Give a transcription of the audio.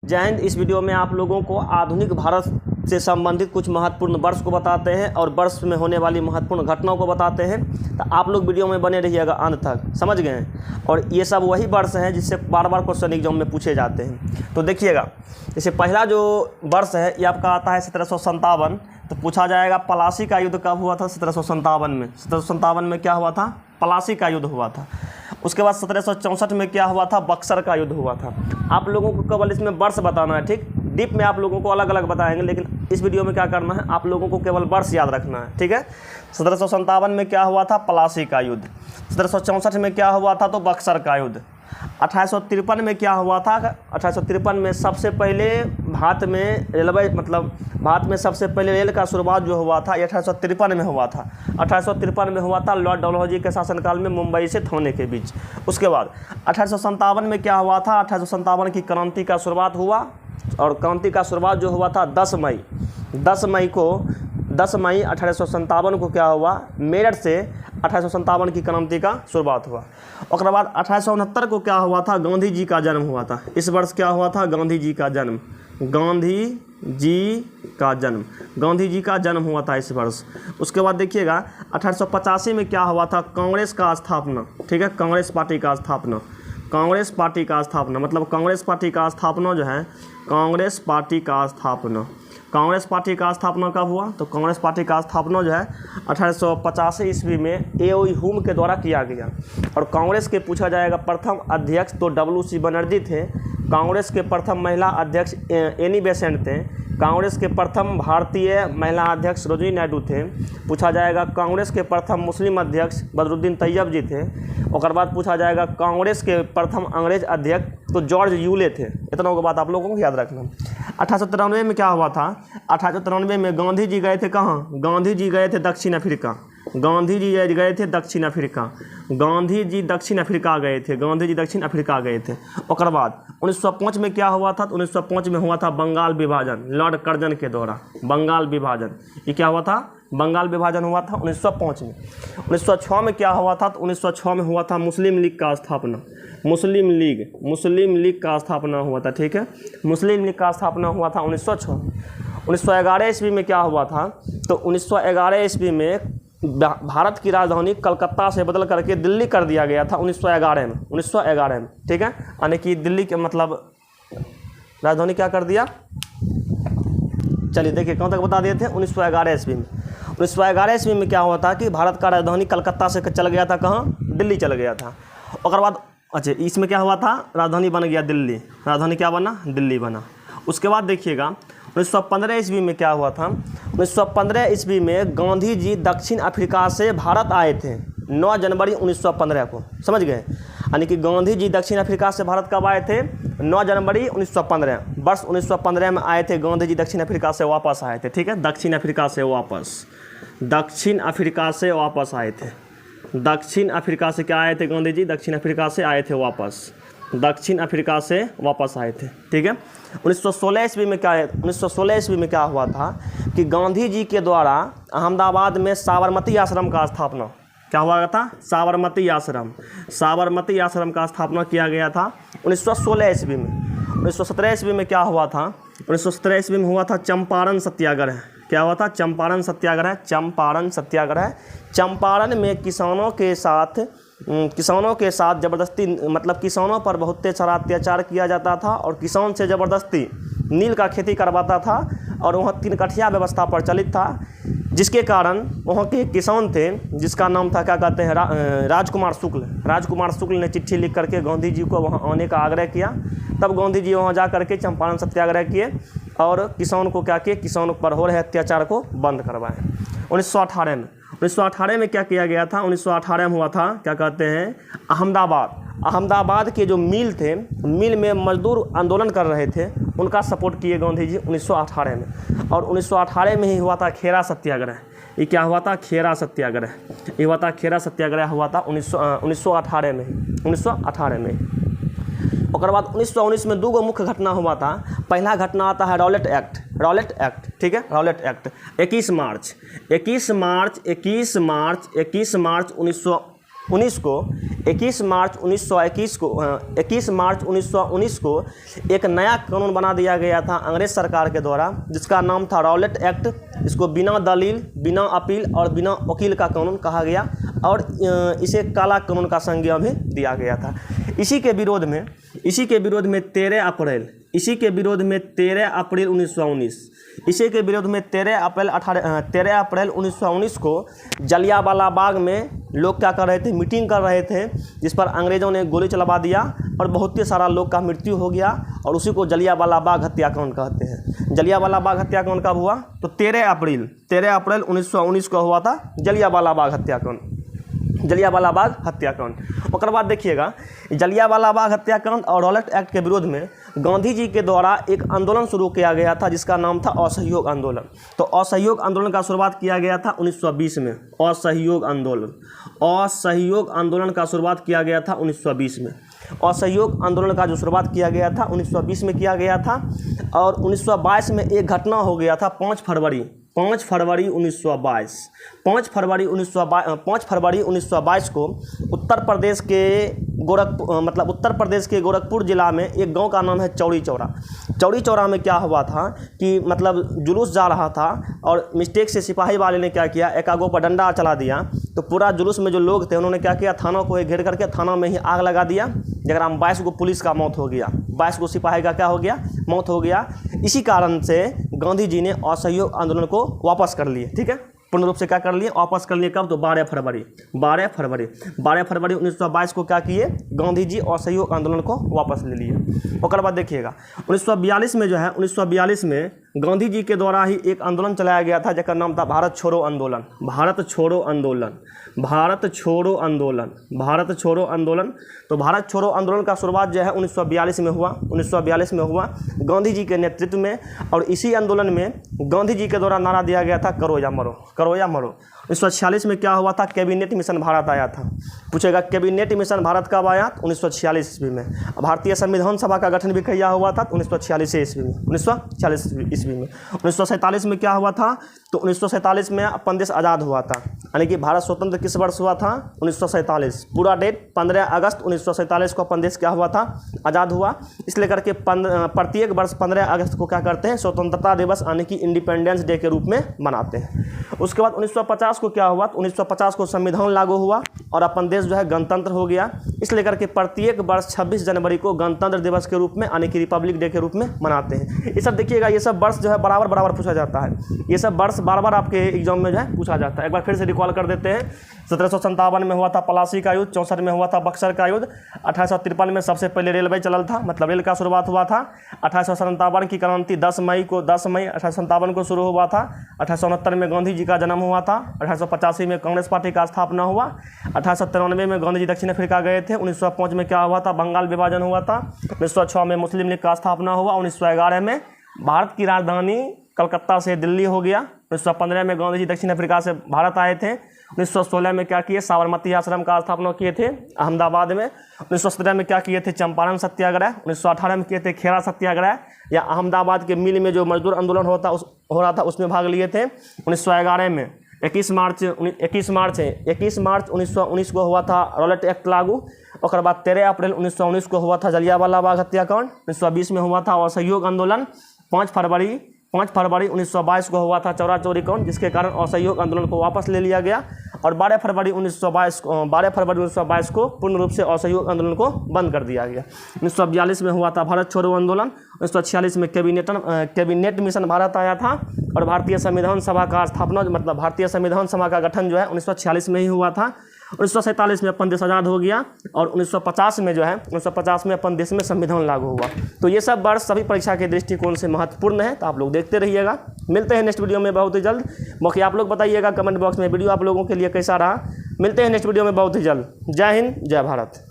जय हिंद। इस वीडियो में आप लोगों को आधुनिक भारत से संबंधित कुछ महत्वपूर्ण वर्ष को बताते हैं और वर्ष में होने वाली महत्वपूर्ण घटनाओं को बताते हैं। तो आप लोग वीडियो में बने रहिएगा अंत तक, समझ गए हैं। और ये सब वही वर्ष हैं जिससे बार बार क्वेश्चन एग्जाम में पूछे जाते हैं। तो देखिएगा, जैसे पहला जो वर्ष है ये आपका आता है 1757। तो पूछा जाएगा पलासी का युद्ध कब हुआ था? 1757 में। 1757 में क्या हुआ था? पलासी का युद्ध हुआ था। उसके बाद 1764 में क्या हुआ था? बक्सर का युद्ध हुआ था। आप लोगों को केवल इसमें वर्ष बताना है, ठीक। डीप में आप लोगों को अलग अलग बताएंगे, लेकिन इस वीडियो में क्या करना है, आप लोगों को केवल वर्ष याद रखना है, ठीक है। 1757 में क्या हुआ था? पलासी का युद्ध। 1764 में क्या हुआ था? तो बक्सर का युद्ध। 1853 में क्या हुआ था? 1853 में सबसे पहले भारत में रेलवे भारत में सबसे पहले रेल का शुरुआत जो हुआ था ये 1853 में हुआ था। 1853 में हुआ था लॉर्ड डलहौजी के शासनकाल में मुंबई से थाने के बीच। उसके बाद 1857 में क्या हुआ था? 1857 की क्रांति का शुरुआत हुआ, और क्रांति का शुरुआत जो हुआ था 10 मई 1857 को क्या हुआ? मेरठ से 1857 की क्रांति का शुरुआत हुआ। और बाद 1869 को क्या हुआ था? गांधी जी का जन्म हुआ था। इस वर्ष क्या हुआ था? गांधी जी का जन्म हुआ था इस वर्ष। उसके बाद देखिएगा 1885 में क्या हुआ था? कांग्रेस का स्थापना, ठीक है। कांग्रेस पार्टी का स्थापना मतलब कांग्रेस पार्टी का स्थापना जो है, कांग्रेस पार्टी का स्थापना कब हुआ? तो कांग्रेस पार्टी का स्थापना जो है 1885 ईस्वी में ए.ओ. हुम के द्वारा किया गया। और कांग्रेस के पूछा जाएगा प्रथम अध्यक्ष तो W.C. बनर्जी थे। कांग्रेस के प्रथम महिला अध्यक्ष एनी बेसेंट थे। कांग्रेस के प्रथम भारतीय महिला अध्यक्ष सरोजिनी नायडू थे। पूछा जाएगा कांग्रेस के प्रथम मुस्लिम अध्यक्ष बदरुद्दीन तैयब जी थे। और बाद पूछा जाएगा कांग्रेस के प्रथम अंग्रेज अध्यक्ष तो जॉर्ज यूले थे। इतना की बात आप लोगों को याद रखना। 1893 में क्या हुआ था? 1893 में गांधी जी गए थे कहाँ? गांधी जी गए थे दक्षिण अफ्रीका गए थे। और बाद 1905 में क्या हुआ था? 1905 में हुआ था बंगाल विभाजन, लॉर्ड कर्जन के द्वारा बंगाल विभाजन। ये क्या हुआ था? बंगाल विभाजन हुआ था 1905 में। 1906 में क्या हुआ था? तो 1906 में हुआ था मुस्लिम लीग का स्थापना। मुस्लिम लीग का स्थापना हुआ था, ठीक है। मुस्लिम लीग का स्थापना हुआ था 1906 में। 1911 ईस्वी में क्या हुआ था? तो 1911 ईस्वी में भारत की राजधानी कलकत्ता से बदल करके दिल्ली कर दिया गया था 1911 में, ठीक है। यानी कि दिल्ली के राजधानी क्या कर दिया? चलिए देखिए कहाँ तक बता दिए थे। 1911 ईस्वी में 1911 ईस्वी में क्या हुआ था कि भारत का राजधानी कलकत्ता से चल गया था कहाँ? दिल्ली चल गया था। और बाद अच्छा इसमें क्या हुआ था? राजधानी बन गया दिल्ली। राजधानी क्या बना? दिल्ली बना। उसके बाद देखिएगा 1915 ईस्वी में क्या हुआ था? 1915 ईस्वी में गांधी जी दक्षिण अफ्रीका से भारत आए थे 9 जनवरी 1915 को, समझ गए। यानी कि गांधी जी दक्षिण अफ्रीका से भारत कब आए थे? 9 जनवरी 1915। वर्ष 1915 में आए थे गांधी जी, दक्षिण अफ्रीका से वापस आए थे, ठीक है। दक्षिण अफ्रीका से वापस आए थे। दक्षिण अफ्रीका से क्या आए थे? गांधी जी दक्षिण अफ्रीका से आए थे वापस आए थे, ठीक है। 1916 ईस्वी में क्या है? 1916 ईस्वी में क्या हुआ था कि गांधी जी के द्वारा अहमदाबाद में साबरमती आश्रम का स्थापना क्या हुआ था? साबरमती आश्रम का स्थापना किया गया था 1916 ईस्वी में। 1917 ईस्वी में क्या हुआ था? 1917 ईस्वी में हुआ था चंपारण सत्याग्रह। क्या हुआ था? चंपारण सत्याग्रह। चंपारण में किसानों के साथ ज़बरदस्ती किसानों पर बहुत सारा अत्याचार किया जाता था, और किसान से ज़बरदस्ती नील का खेती करवाता था, और वहाँ 3 कठिया व्यवस्था प्रचलित था, जिसके कारण वहाँ के किसान थे जिसका नाम था क्या कहते हैं? राजकुमार शुक्ल ने चिट्ठी लिख करके गांधी जी को वहाँ आने का आग्रह किया। तब गांधी जी वहाँ जा करके चंपारण सत्याग्रह किए और किसान को क्या किए? किसानों पर हो रहे अत्याचार को बंद करवाए। 1918 में क्या किया गया था? 1918 में हुआ था क्या कहते हैं? अहमदाबाद के जो मिल थे, मिल में मजदूर आंदोलन कर रहे थे, उनका सपोर्ट किए गांधी जी 1918 में। और 1918 में ही हुआ था खेरा सत्याग्रह। ये क्या हुआ था? खेरा सत्याग्रह हुआ था 1918 में। और बाद 1919 में 2 मुख्य घटना हुआ था। पहला घटना आता है रॉलेट एक्ट, ठीक है। रॉलेट एक्ट 21 मार्च 19 को 21 मार्च 1919 को एक नया कानून बना दिया गया था अंग्रेज सरकार के द्वारा, जिसका नाम था रॉलेट एक्ट। इसको बिना दलील, बिना अपील और बिना वकील का कानून कहा गया और इसे काला कानून का संज्ञा भी दिया गया था। इसी के विरोध में 13 अप्रैल 1919 को जलियांवाला बाग में लोग क्या कर रहे थे, मीटिंग कर रहे थे, जिस पर अंग्रेज़ों ने गोली चलवा दिया और बहुत ही सारा लोग का मृत्यु हो गया और उसी को जलियांवाला बाग हत्याकांड कहते हैं। जलियांवाला बाग हत्याकांड कब हुआ? तो 13 अप्रैल 1919 को हुआ था जलियांवाला बाग हत्याकांड। उसके बाद देखिएगा, जलियांवाला बाग हत्याकांड और रॉलेट एक्ट के विरोध में गांधी जी के द्वारा एक आंदोलन शुरू किया गया था, जिसका नाम था असहयोग आंदोलन। तो असहयोग आंदोलन का शुरुआत किया गया था 1920 में। असहयोग आंदोलन का शुरुआत किया गया था 1920 में। असहयोग आंदोलन का जो शुरुआत किया गया था 1920 में किया गया था और 1922 में एक घटना हो गया था 5 फरवरी 1922 को उत्तर प्रदेश के गोरखपुर जिला में एक गांव का नाम है चौड़ी चौरा में क्या हुआ था कि मतलब जुलूस जा रहा था और मिस्टेक से सिपाही वाले ने क्या किया, एक आगों पर डंडा चला दिया। तो पूरा जुलूस में जो लोग थे उन्होंने क्या किया, थाना को घेर करके थाना में ही आग लगा दिया, जगह 22 को पुलिस का मौत हो गया, 22 को सिपाही का क्या हो गया, मौत हो गया। इसी कारण से गांधी जी ने असहयोग आंदोलन को वापस कर लिए। ठीक है, पूर्ण रूप से क्या कर लिए, वापस कर लिए। कब? तो 12 फरवरी 1922 को क्या किए, गांधी जी असहयोग आंदोलन को वापस ले लिए। उसके बाद देखिएगा 1942 में जो है 1942 में गांधी जी के द्वारा ही एक आंदोलन चलाया गया था, जिसका नाम था भारत छोड़ो आंदोलन। तो भारत छोड़ो आंदोलन का शुरुआत जो है 1942 में हुआ गांधी जी के नेतृत्व में। और इसी आंदोलन में गांधी जी के द्वारा नारा दिया गया था करो या मरो। 1946 में क्या हुआ था, कैबिनेट मिशन भारत आया था। पूछेगा कैबिनेट मिशन भारत कब आया? 1946 ईस्वी में। भारतीय संविधान सभा का गठन भी किया हुआ था 1946 ईस्वी में। 1947 में क्या हुआ था? तो 1947 में अपन देश आज़ाद हुआ था, यानी कि भारत स्वतंत्र किस वर्ष हुआ था? 1947। पूरा डेट 15 अगस्त 1947 को अपन देश क्या हुआ था? आज़ाद हुआ। इसलिए करके प्रत्येक वर्ष 15 अगस्त को क्या करते हैं? स्वतंत्रता दिवस यानी कि इंडिपेंडेंस डे के रूप में मनाते हैं। उसके बाद 1950 को क्या हुआ? तो 1950 को संविधान लागू हुआ और अपन देश जो है गणतंत्र हो गया। इसलिए करके प्रत्येक वर्ष 26 जनवरी को गणतंत्र दिवस के रूप में यानी कि रिपब्लिक डे के रूप में मनाते हैं। ये सब देखिएगा, ये सब वर्ष जो है बराबर पूछा जाता है। ये सब वर्ष बार आपके एग्जाम में जो है पूछा जाता है। एक बार फिर से रिकॉल कर देते हैं। 1757 में हुआ था प्लासी का युद्ध, 64 में हुआ था बक्सर का युद्ध, 1853 में सबसे पहले रेलवे चलल था, मतलब रेल का शुरुआत हुआ था। 1857 की क्रांति 10 मई 1857 को शुरू हुआ था। 1869 में गांधी जी का जन्म हुआ था। 1885 में कांग्रेस पार्टी का स्थापना हुआ। 1893 में गांधी जी दक्षिण अफ्रीका गए थे। 1905 में क्या हुआ था? बंगाल विभाजन हुआ था। 1906 में मुस्लिम लीग का स्थापना हुआ। 1911 में भारत की राजधानी कलकत्ता से दिल्ली हो गया। 1915 में गांधी जी दक्षिण अफ्रीका से भारत आए थे। 1916 में क्या किए? साबरमती आश्रम का स्थापना किए थे अहमदाबाद में। 1917 में क्या किए थे? चंपारण सत्याग्रह। 1918 में किए थे खेरा सत्याग्रह, या अहमदाबाद के मिल में जो मजदूर आंदोलन हो रहा था उसमें भाग लिए थे। 1911 में 21 मार्च 1919 को हुआ था रॉलेट एक्ट लागू। और बाद 13 अप्रैल 1919 को हुआ था जलियांवाला बाग हत्याकांड। 1920 में हुआ था असहयोग आंदोलन। 5 फरवरी 1922 को हुआ था चौरा चौरी कांड, जिसके कारण असहयोग आंदोलन को वापस ले लिया गया। और 12 फरवरी 1922 को पूर्ण रूप से असहयोग आंदोलन को बंद कर दिया गया। 1942 में हुआ था भारत छोड़ो आंदोलन। 1946 में कैबिनेट मिशन भारत आया था और भारतीय संविधान सभा का स्थापना, मतलब भारतीय संविधान सभा का गठन जो है 1946 में ही हुआ था। 1947 में अपन देश आज़ाद हो गया और 1950 में जो है 1950 में अपन देश में संविधान लागू हुआ। तो ये सब वर्ष सभी परीक्षा के दृष्टिकोण से महत्वपूर्ण है, तो आप लोग देखते रहिएगा। मिलते हैं नेक्स्ट वीडियो में बहुत ही जल्द। बाकी आप लोग बताइएगा कमेंट बॉक्स में वीडियो आप लोगों के लिए कैसा रहा। मिलते हैं नेक्स्ट वीडियो में बहुत ही जल्द। जय हिंद, जय भारत।